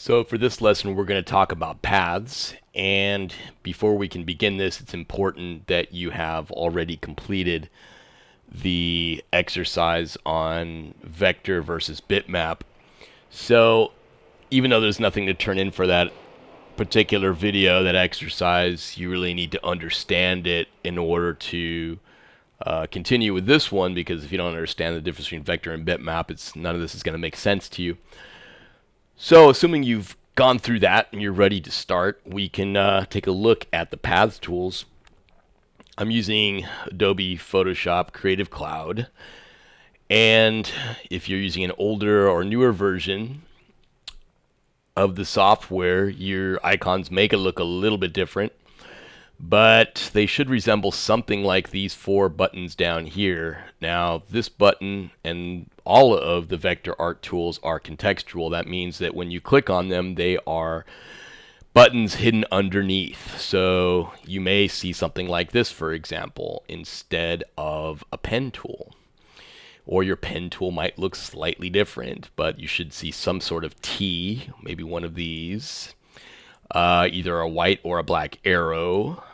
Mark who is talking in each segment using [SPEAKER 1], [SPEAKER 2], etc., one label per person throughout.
[SPEAKER 1] So for this lesson, we're going to talk about paths. And before we can begin this, it's important that you have already completed the exercise on vector versus bitmap. So even though there's nothing to turn in for that particular video, that exercise, you really need to understand it in order to continue with this one, because if you don't understand the difference between vector and bitmap, none of this is going to make sense to you. So assuming you've gone through that and you're ready to start, we can take a look at the paths tools. I'm using Adobe Photoshop Creative Cloud. And if you're using an older or newer version of the software, your icons make it look a little bit different. But they should resemble something like these four buttons down here. Now, this button and all of the vector art tools are contextual. That means that when you click on them, they are buttons hidden underneath. So you may see something like this, for example, instead of a pen tool. Or your pen tool might look slightly different, but you should see some sort of T, maybe one of these, either a white or a black arrow,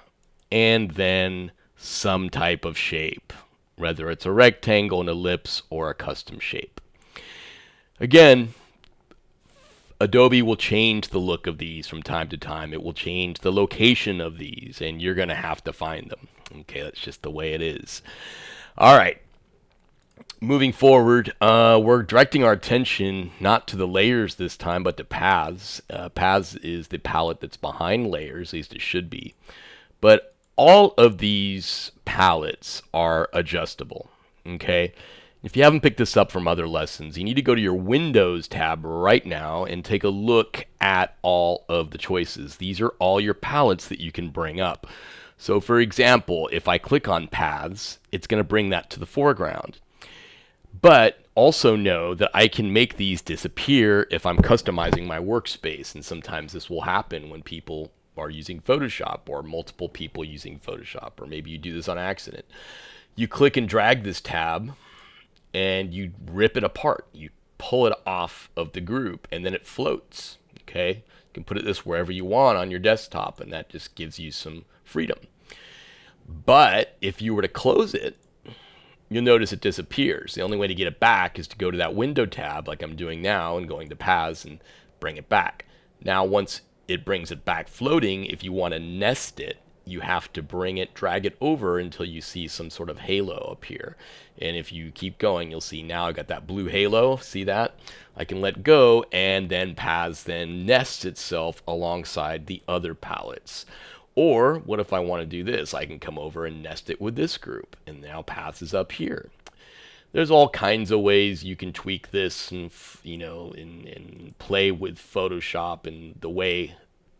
[SPEAKER 1] and then some type of shape, whether it's a rectangle, an ellipse, or a custom shape. Again, Adobe will change the look of these from time to time. It will change the location of these, and you're going to have to find them. Okay, that's just the way it is. All right. Moving forward, we're directing our attention not to the layers this time, but to paths. Paths is the palette that's behind layers, at least it should be. But all of these palettes are adjustable, okay? If you haven't picked this up from other lessons, you need to go to your Windows tab right now and take a look at all of the choices. These are all your palettes that you can bring up. So for example, if I click on paths, it's going to bring that to the foreground. But also know that I can make these disappear if I'm customizing my workspace, and sometimes this will happen when people are using Photoshop, or multiple people using Photoshop, or maybe you do this on accident. You click and drag this tab and you rip it apart. You pull it off of the group and then it floats. Okay? You can put this wherever you want on your desktop, and that just gives you some freedom. But if you were to close it, you'll notice it disappears. The only way to get it back is to go to that window tab like I'm doing now and going to paths and bring it back. Now once it brings it back floating, if you want to nest it, you have to bring it, drag it over until you see some sort of halo appear. And if you keep going, you'll see now I got that blue halo. See that? I can let go, and then paths then nests itself alongside the other palettes. Or what if I want to do this? I can come over and nest it with this group, and now paths is up here. There's all kinds of ways you can tweak this and and play with Photoshop and the way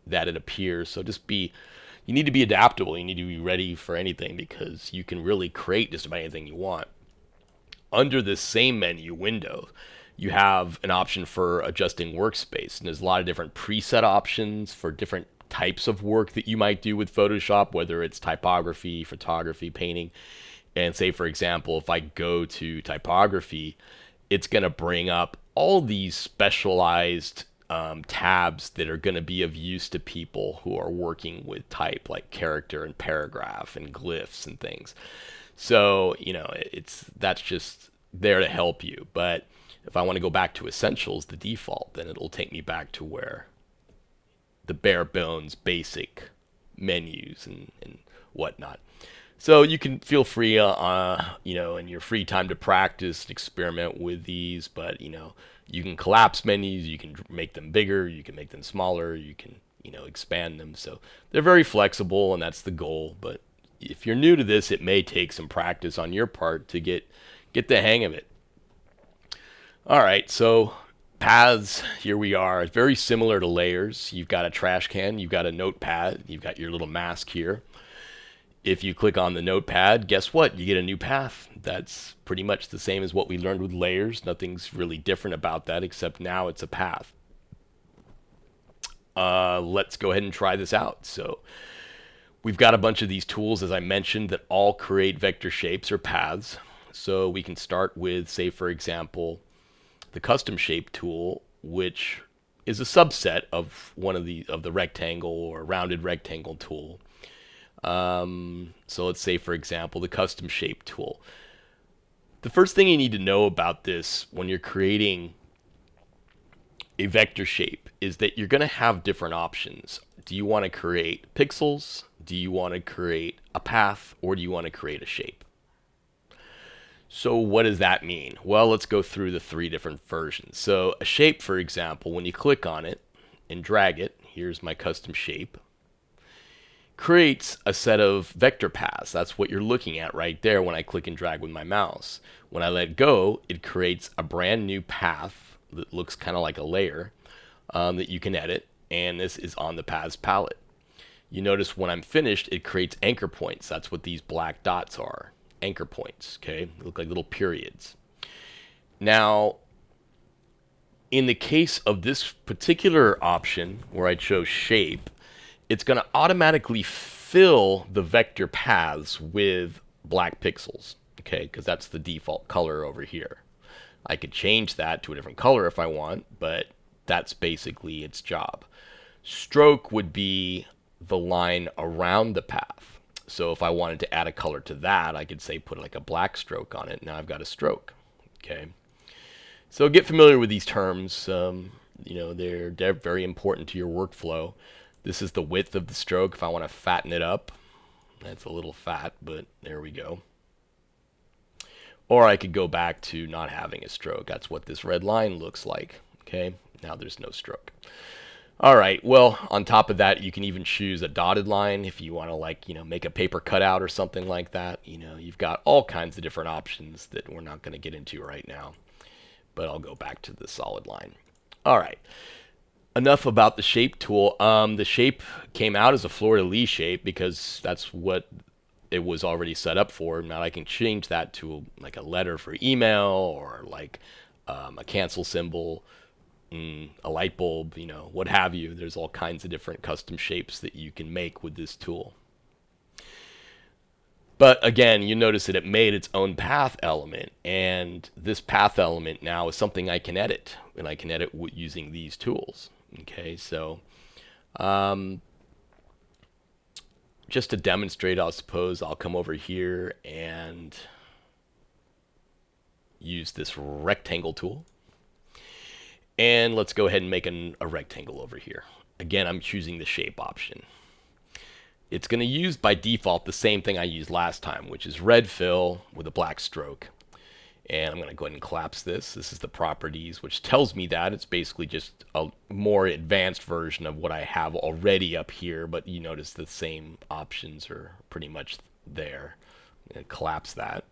[SPEAKER 1] that it appears. So you need to be adaptable. You need to be ready for anything, because you can really create just about anything you want. Under this same menu window, you have an option for adjusting workspace, and there's a lot of different preset options for different types of work that you might do with Photoshop, whether it's typography, photography, painting. And say, for example, if I go to typography, it's going to bring up all these specialized tabs that are going to be of use to people who are working with type, like character and paragraph and glyphs and things. So, that's just there to help you. But if I want to go back to essentials, the default, then it'll take me back to where the bare bones basic menus and whatnot. So you can feel free, in your free time to practice and experiment with these. But you can collapse menus, you can make them bigger, you can make them smaller, you can expand them. So they're very flexible, and that's the goal. But if you're new to this, it may take some practice on your part to get the hang of it. All right, so paths, here we are. It's very similar to layers. You've got a trash can, you've got a notepad, you've got your little mask here. If you click on the notepad, guess what? You get a new path. That's pretty much the same as what we learned with layers. Nothing's really different about that, except now it's a path. Let's go ahead and try this out. So we've got a bunch of these tools, as I mentioned, that all create vector shapes or paths. So we can start with, say, for example, the custom shape tool, which is a subset of one of the rectangle or rounded rectangle tool. So let's say, for example, the custom shape tool. The first thing you need to know about this when you're creating a vector shape is that you're going to have different options. Do you want to create pixels? Do you want to create a path? Or do you want to create a shape? So what does that mean? Well, let's go through the 3 different versions. So a shape, for example, when you click on it and drag it, here's my custom shape, creates a set of vector paths. That's what you're looking at right there when I click and drag with my mouse. When I let go, it creates a brand new path that looks kind of like a layer that you can edit, and this is on the paths palette. You notice when I'm finished, it creates anchor points. That's what these black dots are. Anchor points, okay? They look like little periods. Now, in the case of this particular option where I chose shape, it's going to automatically fill the vector paths with black pixels, okay? Because that's the default color over here. I could change that to a different color if I want, but that's basically its job. Stroke would be the line around the path. So if I wanted to add a color to that, I could say put like a black stroke on it. Now I've got a stroke, okay? So get familiar with these terms. They're very important to your workflow. This is the width of the stroke. If I want to fatten it up, that's a little fat, but there we go. Or I could go back to not having a stroke. That's what this red line looks like. Okay, now there's no stroke. All right, well, on top of that, you can even choose a dotted line if you want to, make a paper cutout or something like that. You've got all kinds of different options that we're not going to get into right now. But I'll go back to the solid line. All right. Enough about the shape tool. The shape came out as a fleur-de-lis shape because that's what it was already set up for. Now I can change that to like a letter for email or like a cancel symbol, a light bulb, what have you. There's all kinds of different custom shapes that you can make with this tool. But again, you notice that it made its own path element, and this path element now is something I can edit, and I can edit using these tools. Okay, so just to demonstrate, I suppose I'll come over here and use this rectangle tool. And let's go ahead and make a rectangle over here. Again, I'm choosing the shape option. It's going to use by default the same thing I used last time, which is red fill with a black stroke. And I'm going to go ahead and collapse this. This is the properties, which tells me that it's basically just a more advanced version of what I have already up here, but you notice the same options are pretty much there. I'm going to collapse that.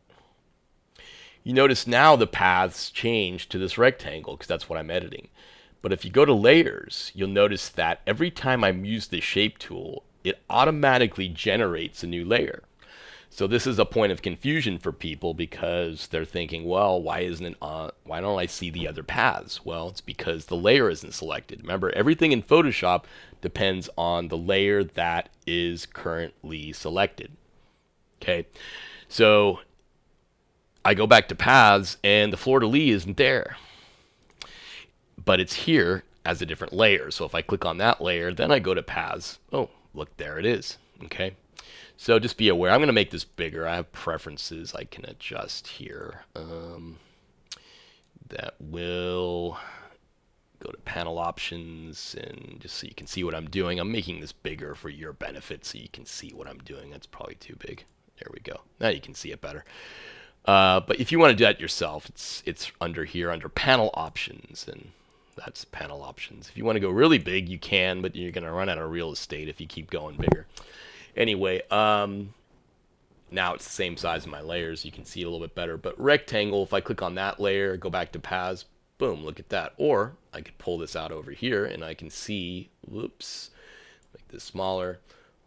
[SPEAKER 1] You notice now the paths change to this rectangle because that's what I'm editing. But if you go to layers, you'll notice that every time I use the shape tool, it automatically generates a new layer. So this is a point of confusion for people because they're thinking, well, why don't I see the other paths? Well, it's because the layer isn't selected. Remember, everything in Photoshop depends on the layer that is currently selected. Okay, so I go back to paths and the fleur-de-lis isn't there, but it's here as a different layer. So if I click on that layer, then I go to paths. Oh, look, there it is. Okay. So just be aware. I'm going to make this bigger. I have preferences I can adjust here. That will go to panel options, and just so you can see what I'm doing. I'm making this bigger for your benefit so you can see what I'm doing. That's probably too big. There we go. Now you can see it better. But if you want to do that yourself, it's under here under panel options, and that's panel options. If you want to go really big, you can, but you're going to run out of real estate if you keep going bigger. Anyway, now it's the same size as my layers. You can see it a little bit better. But rectangle, if I click on that layer, go back to paths, boom, look at that. Or I could pull this out over here and I can see, whoops, make this smaller,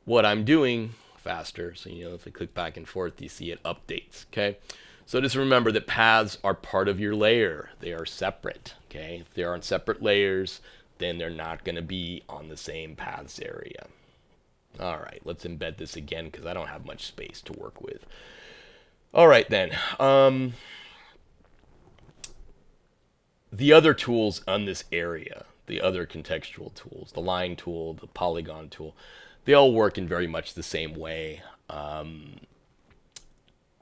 [SPEAKER 1] what I'm doing faster. So, if I click back and forth, you see it updates, okay? So just remember that paths are part of your layer. They are separate, okay? If they're on separate layers, then they're not going to be on the same paths area. All right, let's embed this again because I don't have much space to work with. All right, then. the other tools on this area, the other contextual tools, the line tool, the polygon tool, they all work in very much the same way.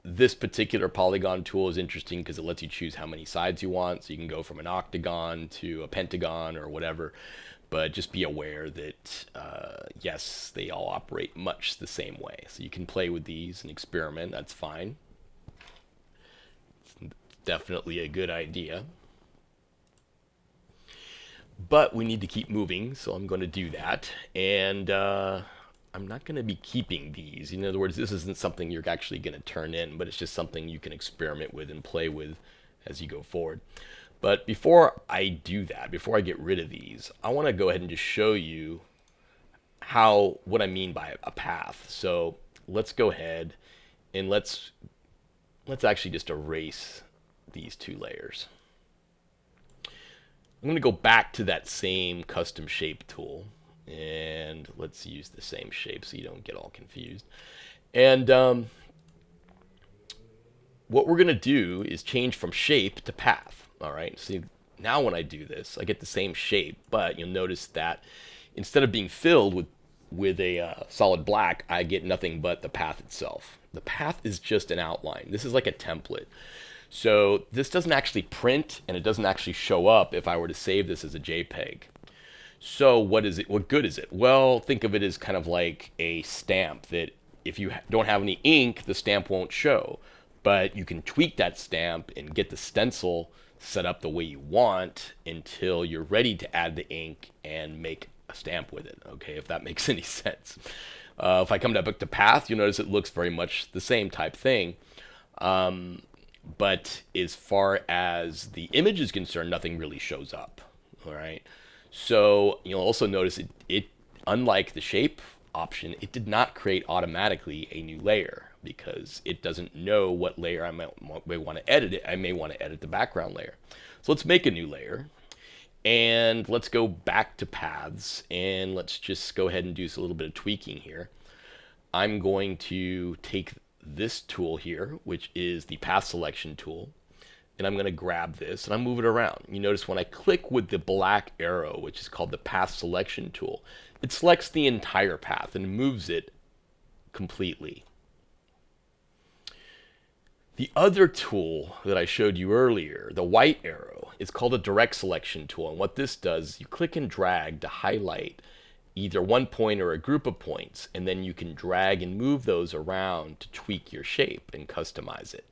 [SPEAKER 1] This particular polygon tool is interesting because it lets you choose how many sides you want. So you can go from an octagon to a pentagon or whatever. But just be aware that, yes, they all operate much the same way. So you can play with these and experiment. That's fine. It's definitely a good idea. But we need to keep moving, so I'm going to do that. And I'm not going to be keeping these. In other words, this isn't something you're actually going to turn in, but it's just something you can experiment with and play with as you go forward. But before I do that, before I get rid of these, I want to go ahead and just show you what I mean by a path. So let's go ahead and let's actually just erase these two layers. I'm going to go back to that same custom shape tool, and let's use the same shape so you don't get all confused. And what we're going to do is change from shape to path. All right, so now when I do this, I get the same shape, but you'll notice that instead of being filled with a solid black, I get nothing but the path itself. The path is just an outline. This is like a template. So this doesn't actually print, and it doesn't actually show up if I were to save this as a JPEG. So what is it? What good is it? Well, think of it as kind of like a stamp that if you don't have any ink, the stamp won't show. But you can tweak that stamp and get the stencil set up the way you want until you're ready to add the ink and make a stamp with it. Okay, if that makes any sense. If I come back to path, you'll notice it looks very much the same type thing. But as far as the image is concerned, nothing really shows up. All right. So you'll also notice it unlike the shape option, it did not create automatically a new layer because it doesn't know what layer I may want to edit it. I may want to edit the background layer. So let's make a new layer and let's go back to paths and let's just go ahead and do a little bit of tweaking here. I'm going to take this tool here, which is the path selection tool, and I'm going to grab this and I move it around. You notice when I click with the black arrow, which is called the path selection tool, it selects the entire path and moves it completely. The other tool that I showed you earlier, the white arrow, is called a direct selection tool. And what this does, you click and drag to highlight either one point or a group of points, and then you can drag and move those around to tweak your shape and customize it.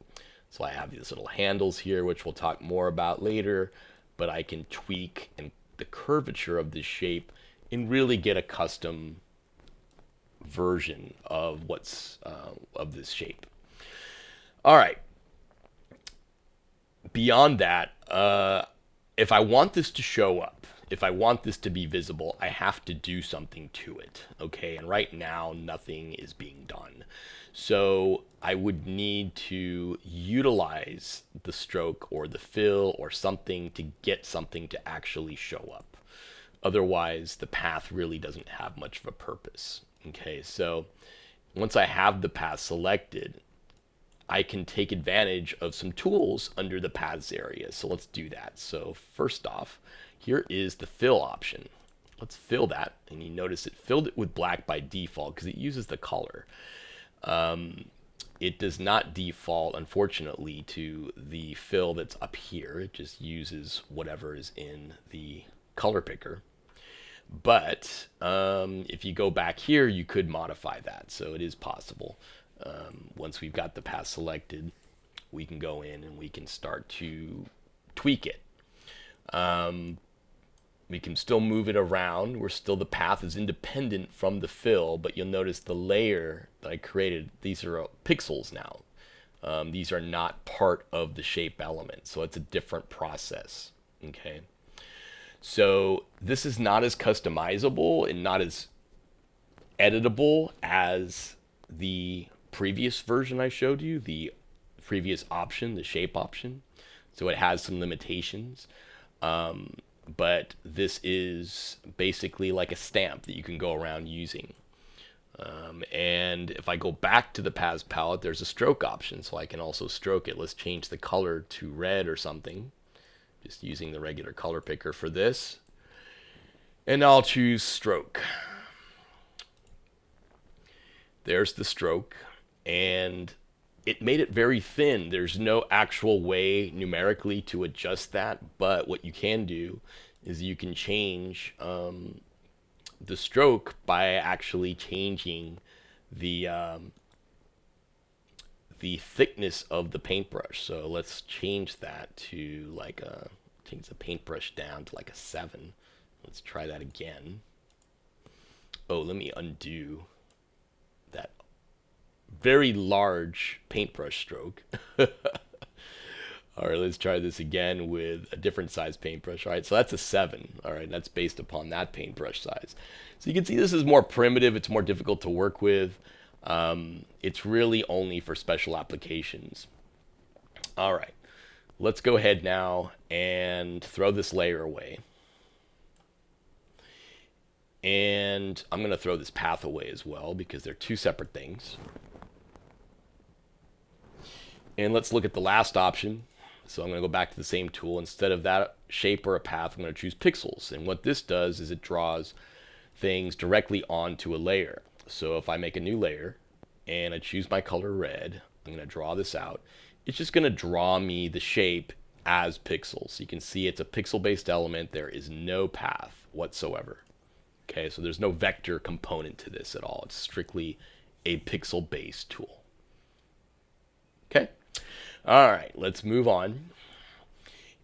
[SPEAKER 1] So I have these little handles here, which we'll talk more about later, but I can tweak the curvature of this shape and really get a custom version of of this shape. All right. Beyond that, if I want this to show up, if I want this to be visible, I have to do something to it. Okay, and right now nothing is being done. So I would need to utilize the stroke or the fill or something to get something to actually show up. Otherwise, the path really doesn't have much of a purpose. Okay, so once I have the path selected, I can take advantage of some tools under the paths area. So let's do that. So first off, here is the fill option. Let's fill that. And you notice it filled it with black by default because it uses the color. It does not default, unfortunately, to the fill that's up here. It just uses whatever is in the color picker. But if you go back here, you could modify that. So it is possible. Once we've got the path selected, we can go in and we can start to tweak it. We can still move it around. The path is independent from the fill, but you'll notice the layer that I created, these are pixels now. These are not part of the shape element, so it's a different process. Okay. So this is not as customizable and not as editable as the previous version I showed you, the previous option, the shape option. So it has some limitations. But this is basically like a stamp that you can go around using. And if I go back to the paths palette, there's a stroke option, so I can also stroke it. Let's change the color to red or something, Just using the regular color picker for this. And I'll choose stroke. There's the stroke. And it made it very thin. There's no actual way numerically to adjust that. But what you can do is you can change the stroke by actually changing the thickness of the paintbrush. So let's change that to like change the paintbrush down to like a 7. Let's try that again. Oh, let me undo that very large paintbrush stroke. All right, let's try this again with a different size paintbrush. All right, so that's a 7. All right, that's based upon that paintbrush size. So you can see this is more primitive. It's more difficult to work with. It's really only for special applications. All right, let's go ahead now and throw this layer away. And I'm going to throw this path away as well because they're two separate things. And let's look at the last option. So I'm going to go back to the same tool. Instead of that shape or a path, I'm going to choose pixels. And what this does is it draws things directly onto a layer. So if I make a new layer and I choose my color red, I'm going to draw this out. It's just going to draw me the shape as pixels. You can see it's a pixel-based element. There is no path whatsoever. Okay, so there's no vector component to this at all. It's strictly a pixel-based tool. Okay, all right, let's move on.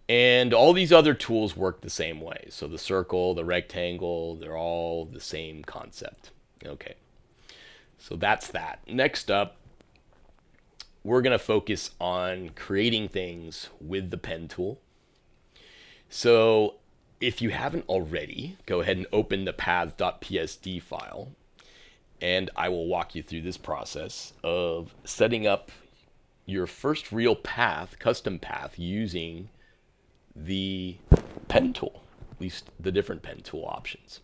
[SPEAKER 1] And all these other tools work the same way. So the circle, the rectangle, they're all the same concept. Okay, so that's that. Next up, we're going to focus on creating things with the pen tool. So if you haven't already, go ahead and open the paths.psd file, and I will walk you through this process of setting up your first real path, custom path, using the pen tool, at least the different pen tool options.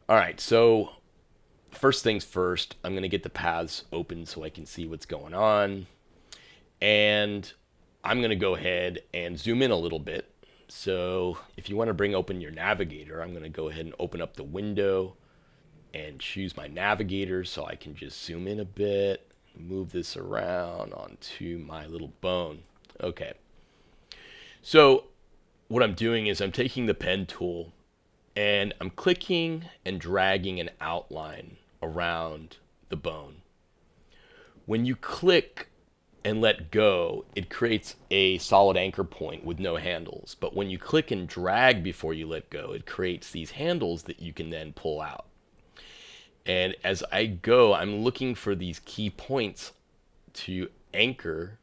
[SPEAKER 1] All right, so first things first, I'm going to get the paths open so I can see what's going on, and I'm going to go ahead and zoom in a little bit. So if you want to bring open your navigator, I'm going to go ahead and open up the window and choose my navigator so I can just zoom in a bit, move this around onto my little bone. Okay. So what I'm doing is I'm taking the pen tool and I'm clicking and dragging an outline around the bone. When you click and let go, it creates a solid anchor point with no handles. But when you click and drag before you let go, it creates these handles that you can then pull out. And as I go, I'm looking for these key points to anchor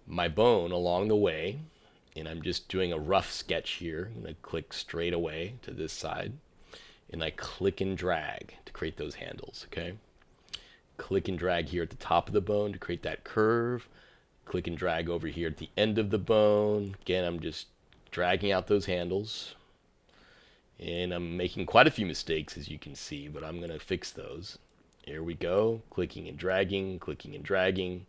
[SPEAKER 1] my bone along the way. And I'm just doing a rough sketch here. I'm going to click straight away to this side. And I click and drag to create those handles, okay? Click and drag here at the top of the bone to create that curve. Click and drag over here at the end of the bone. Again, I'm just dragging out those handles. And I'm making quite a few mistakes, as you can see, but I'm going to fix those. Here we go. Clicking and dragging, clicking and dragging,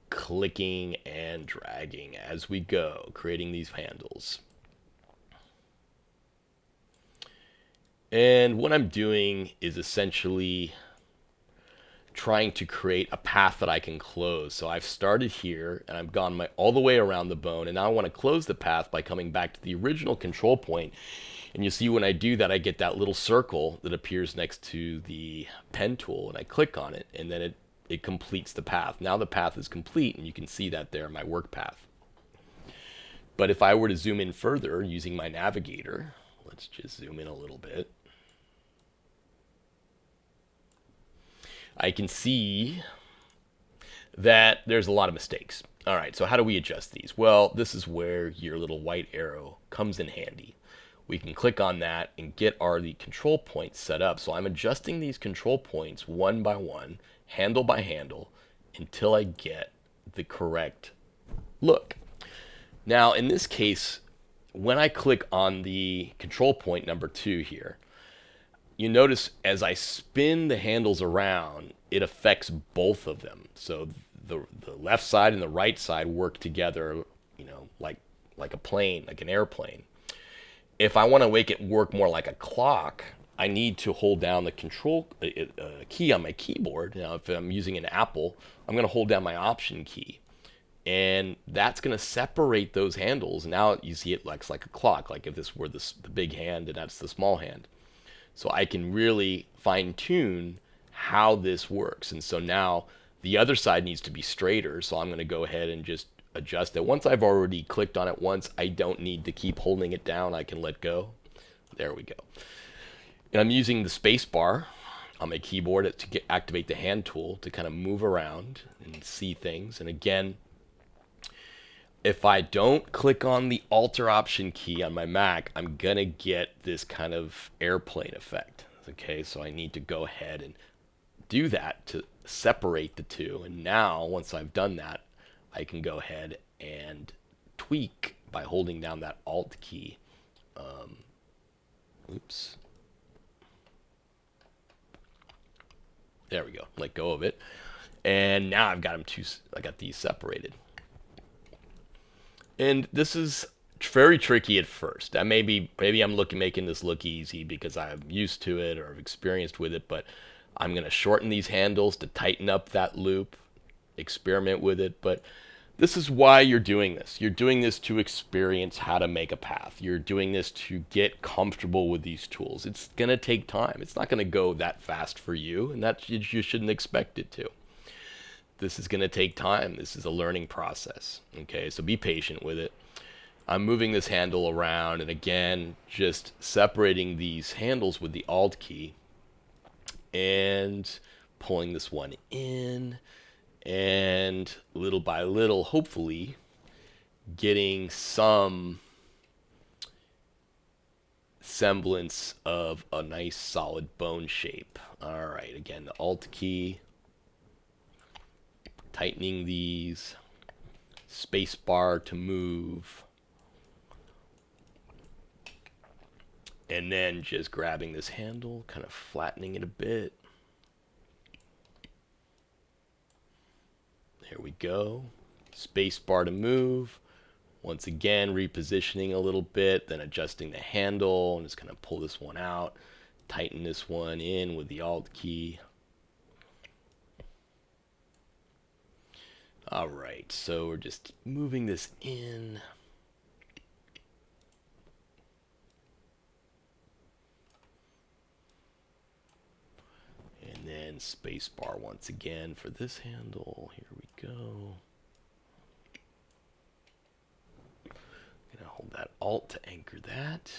[SPEAKER 1] clicking and dragging as we go, creating these handles. And what I'm doing is essentially trying to create a path that I can close. So I've started here and I've gone all the way around the bone, and now I want to close the path by coming back to the original control point. And you see when I do that, I get that little circle that appears next to the pen tool, and I click on it, and then it completes the path. Now the path is complete, and you can see that there, my work path. But if I were to zoom in further using my navigator, let's just zoom in a little bit. I can see that there's a lot of mistakes. All right, so how do we adjust these? Well, this is where your little white arrow comes in handy. We can click on that and get the control points set up. So I'm adjusting these control points one by one, handle by handle, until I get the correct look. Now, in this case, when I click on the control point number 2 here, you notice as I spin the handles around, it affects both of them. So the left side and the right side work together, like like a plane, like an airplane. If I want to make it work more like a clock, I need to hold down the control key on my keyboard. Now, if I'm using an Apple, I'm going to hold down my Option key. And that's going to separate those handles. Now you see it looks like a clock, like if this were the big hand and that's the small hand. So I can really fine tune how this works. And so now the other side needs to be straighter. So I'm going to go ahead and just adjust it. Once I've already clicked on it once, I don't need to keep holding it down. I can let go. There we go. And I'm using the space bar on my keyboard to activate the hand tool to kind of move around and see things. And again, if I don't click on the Alt or Option key on my Mac, I'm going to get this kind of airplane effect. Okay, so I need to go ahead and do that to separate the two. And now, once I've done that, I can go ahead and tweak by holding down that Alt key. Oops. There we go. Let go of it. And now I've got them I got these separated. And this is very tricky at first. Maybe I'm making this look easy because I'm used to it or I've experienced with it, but I'm going to shorten these handles to tighten up that loop, experiment with it. But this is why you're doing this. You're doing this to experience how to make a path. You're doing this to get comfortable with these tools. It's going to take time. It's not going to go that fast for you, and that you shouldn't expect it to. This is going to take time. This is a learning process. Okay, so be patient with it. I'm moving this handle around, and again, just separating these handles with the Alt key and pulling this one in, and little by little, hopefully, getting some semblance of a nice solid bone shape. All right, again, the Alt key. Tightening these, space bar to move, and then just grabbing this handle, kind of flattening it a bit. There we go. Space bar to move. Once again, repositioning a little bit, then adjusting the handle, and just kind of pull this one out, tighten this one in with the Alt key. All right, so we're just moving this in. And then space bar once again for this handle. Here we go. Gonna hold that Alt to anchor that.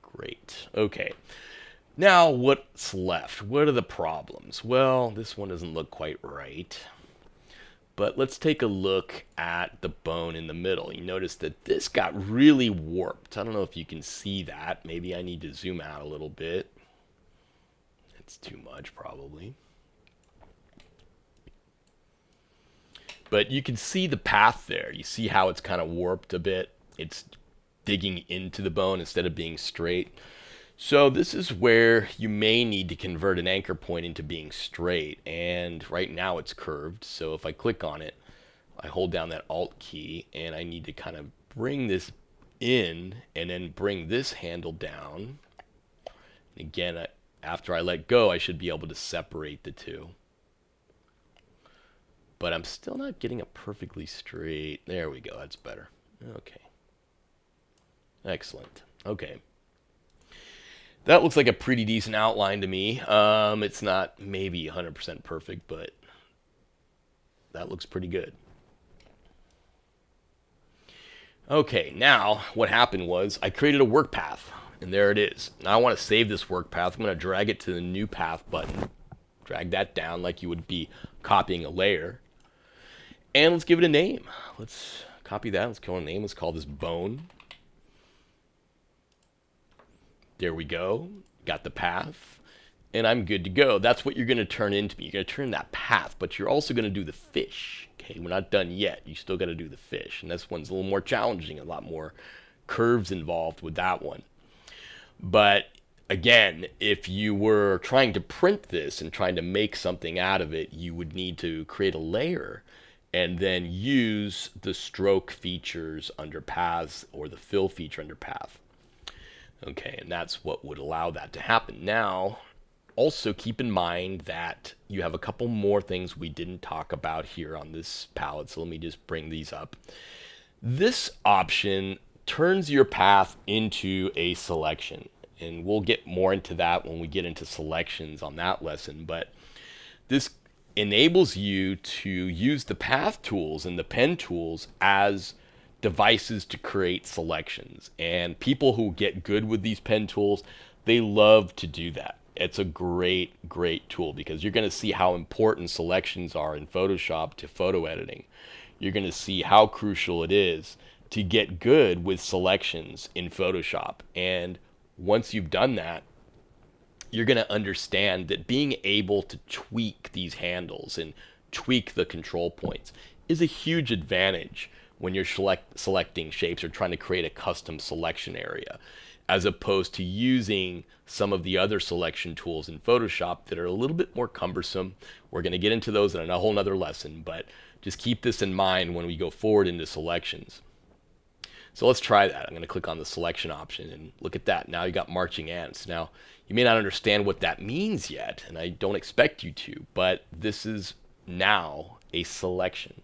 [SPEAKER 1] Great. Okay. Now what's left? What are the problems? Well, this one doesn't look quite right. But let's take a look at the bone in the middle. You notice that this got really warped. I don't know if you can see that. Maybe I need to zoom out a little bit. It's too much, probably. But you can see the path there. You see how it's kind of warped a bit. It's digging into the bone instead of being straight. So this is where you may need to convert an anchor point into being straight, and right now it's curved. So if I click on it, I hold down that Alt key, and I need to kind of bring this in and then bring this handle down. And again, after I let go, I should be able to separate the two. But I'm still not getting it perfectly straight. There we go, that's better. Okay. Excellent. Okay. That looks like a pretty decent outline to me. It's not maybe 100% perfect, but that looks pretty good. Okay, now what happened was I created a work path, and there it is. Now I want to save this work path. I'm going to drag it to the New Path button. Drag that down like you would be copying a layer. And let's give it a name. Let's copy that. Let's call it a name. Let's call this Bone. There we go. Got the path. And I'm good to go. That's what you're going to turn into. You're going to turn that path, but you're also going to do the fish. Okay, we're not done yet. You still got to do the fish. And this one's a little more challenging, a lot more curves involved with that one. But again, if you were trying to print this and trying to make something out of it, you would need to create a layer and then use the stroke features under paths or the fill feature under path. Okay, and that's what would allow that to happen. Now, also keep in mind that you have a couple more things we didn't talk about here on this palette, so let me just bring these up. This option turns your path into a selection, and we'll get more into that when we get into selections on that lesson, but this enables you to use the path tools and the pen tools as devices to create selections. And people who get good with these pen tools, they love to do that. It's a great tool because you're going to see how important selections are in Photoshop to photo editing. You're going to see how crucial it is to get good with selections in Photoshop. And once you've done that, you're going to understand that being able to tweak these handles and tweak the control points is a huge advantage when you're selecting shapes or trying to create a custom selection area, as opposed to using some of the other selection tools in Photoshop that are a little bit more cumbersome. We're going to get into those in a whole nother lesson, but just keep this in mind when we go forward into selections. So let's try that. I'm going to click on the selection option and look at that. Now you got marching ants. Now you may not understand what that means yet, and I don't expect you to, but this is now a selection.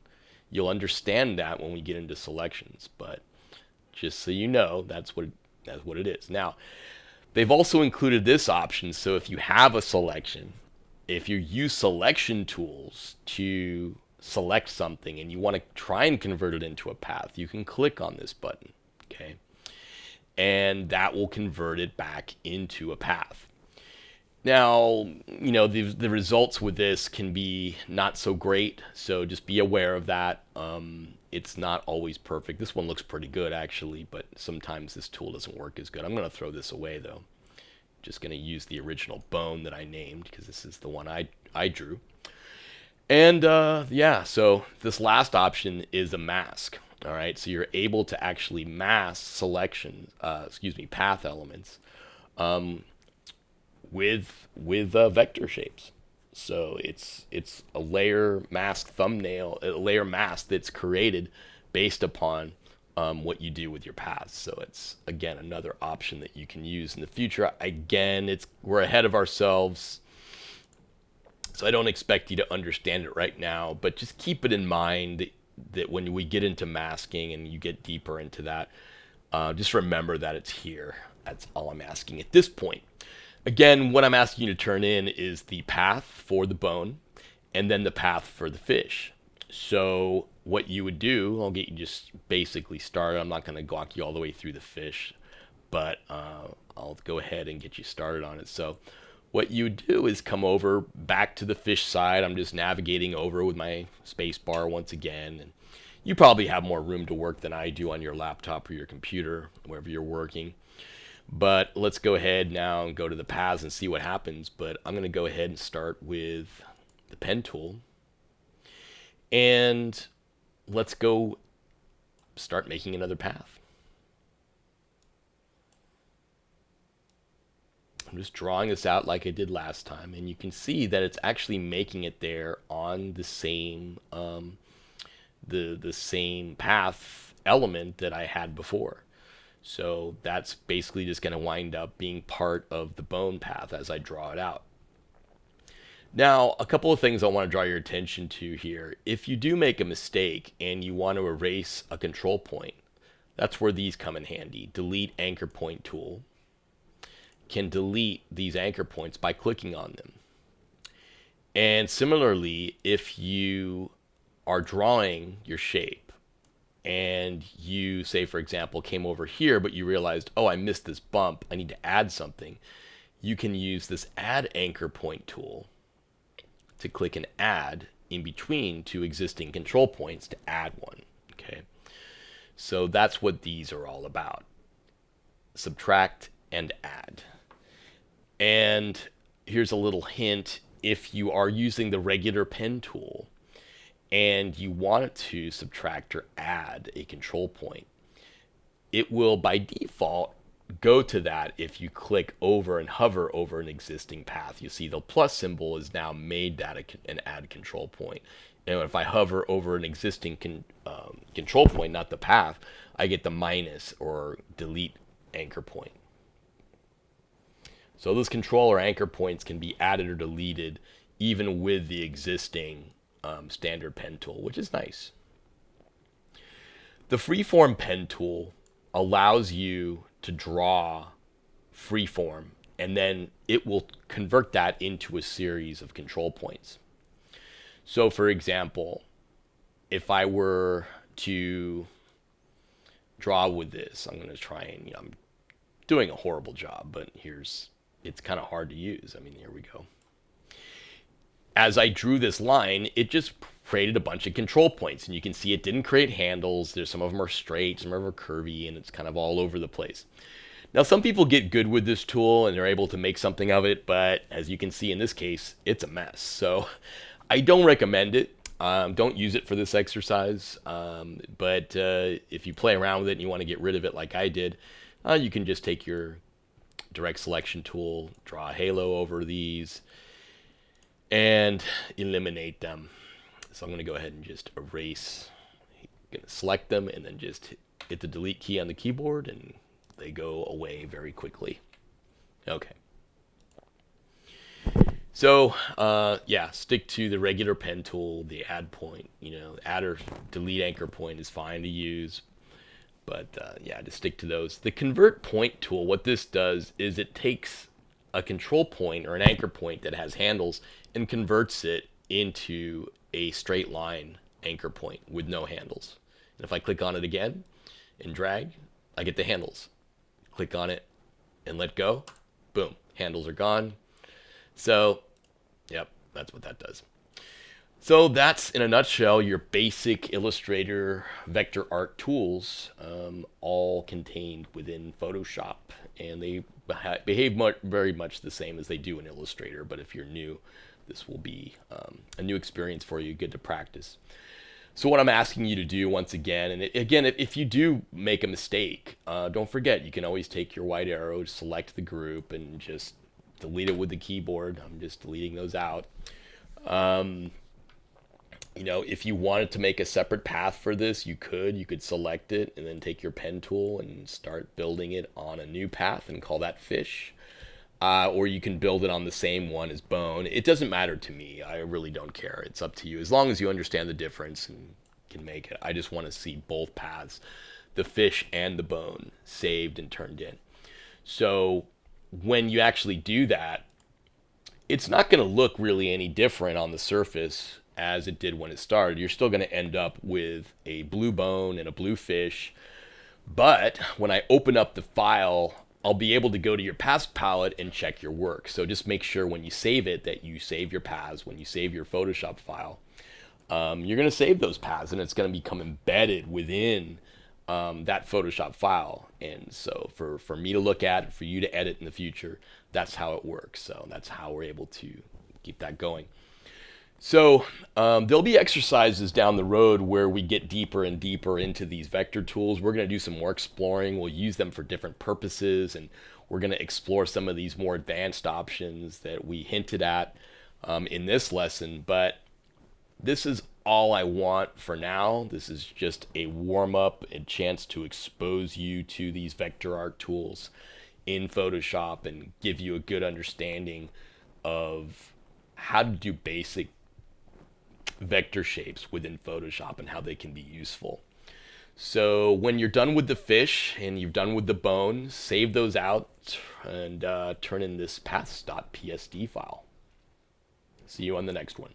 [SPEAKER 1] You'll understand that when we get into selections, but just so you know, that's what it is. Now, they've also included this option, so if you have a selection, if you use selection tools to select something and you want to try and convert it into a path, you can click on this button, okay? And that will convert it back into a path. Now, you know, the results with this can be not so great, so just be aware of that. It's not always perfect. This one looks pretty good, actually, but sometimes this tool doesn't work as good. I'm going to throw this away, though. Just going to use the original bone that I named, because this is the one I drew. And yeah, so this last option is a mask. All right, so you're able to actually mask path elements with vector shapes. So it's a layer mask that's created based upon what you do with your paths. So it's, again, another option that you can use in the future. Again, we're ahead of ourselves, so I don't expect you to understand it right now, but just keep it in mind that when we get into masking and you get deeper into that, just remember that it's here. That's all I'm asking at this point. Again, what I'm asking you to turn in is the path for the bone and then the path for the fish. So what you would do, I'll get you just basically started. I'm not going to walk you all the way through the fish, but I'll go ahead and get you started on it. So what you would do is come over back to the fish side. I'm just navigating over with my space bar once again. And you probably have more room to work than I do on your laptop or your computer, wherever you're working. But let's go ahead now and go to the paths and see what happens. But I'm going to go ahead and start with the pen tool. And let's go start making another path. I'm just drawing this out like I did last time, and you can see that it's actually making it there on the same the same path element that I had before. So that's basically just going to wind up being part of the bone path as I draw it out. Now, a couple of things I want to draw your attention to here. If you do make a mistake and you want to erase a control point, that's where these come in handy. Delete anchor point tool can delete these anchor points by clicking on them. And similarly, if you are drawing your shape and you, say for example, came over here but you realized, oh, I missed this bump, I need to add something, you can use this add anchor point tool to click and add in between two existing control points to add one. Okay, so that's what these are all about. Subtract and add. And here's a little hint. If you are using the regular pen tool and you want to subtract or add a control point, it will by default go to that if you click over and hover over an existing path. You see the plus symbol has now made that an add control point. And if I hover over an existing control point, not the path, I get the minus or delete anchor point. So those control or anchor points can be added or deleted even with the existing standard pen tool, which is nice. The freeform pen tool allows you to draw freeform, and then it will convert that into a series of control points. So for example, if I were to draw with this, I'm going to try and, I'm doing a horrible job, but it's kind of hard to use. I mean, here we go. As I drew this line, it just created a bunch of control points, and you can see it didn't create handles. There's some of them are straight, some of them are curvy, and it's kind of all over the place. Now, some people get good with this tool and they're able to make something of it, but as you can see in this case, it's a mess. So I don't recommend it. Don't use it for this exercise. But if you play around with it and you want to get rid of it like I did, you can just take your direct selection tool, draw a halo over these, and eliminate them. So I'm going to go ahead and just erase. I'm going to select them and then just hit the delete key on the keyboard, and they go away very quickly. Okay. So, yeah, stick to the regular pen tool, the add point. Add or delete anchor point is fine to use. But, yeah, just stick to those. The convert point tool, what this does is it takes a control point or an anchor point that has handles and converts it into a straight line anchor point with no handles. And if I click on it again and drag, I get the handles. Click on it and let go. Boom, handles are gone. So, yep, that's what that does. So that's, in a nutshell, your basic Illustrator vector art tools, all contained within Photoshop. And they behave very much the same as they do in Illustrator. But if you're new, this will be a new experience for you, good to practice. So what I'm asking you to do once again, and again, if you do make a mistake, don't forget, you can always take your white arrow, select the group, and just delete it with the keyboard. I'm just deleting those out. If you wanted to make a separate path for this, you could select it and then take your pen tool and start building it on a new path and call that fish. Or you can build it on the same one as bone. It doesn't matter to me. I really don't care. It's up to you. As long as you understand the difference and can make it. I just want to see both paths, the fish and the bone, saved and turned in. So when you actually do that, it's not going to look really any different on the surface as it did when it started. You're still going to end up with a blue bone and a blue fish. But when I open up the file, I'll be able to go to your paths palette and check your work. So just make sure when you save it that you save your paths. When you save your Photoshop file, you're going to save those paths, and it's going to become embedded within that Photoshop file. And so for me to look at, for you to edit in the future, that's how it works. So that's how we're able to keep that going. So there'll be exercises down the road where we get deeper and deeper into these vector tools. We're going to do some more exploring. We'll use them for different purposes, and we're going to explore some of these more advanced options that we hinted at in this lesson. But this is all I want for now. This is just a warm-up, a chance to expose you to these vector art tools in Photoshop and give you a good understanding of how to do basic vector shapes within Photoshop and how they can be useful. So when you're done with the fish and you're done with the bone, save those out and turn in this paths.psd file. See you on the next one.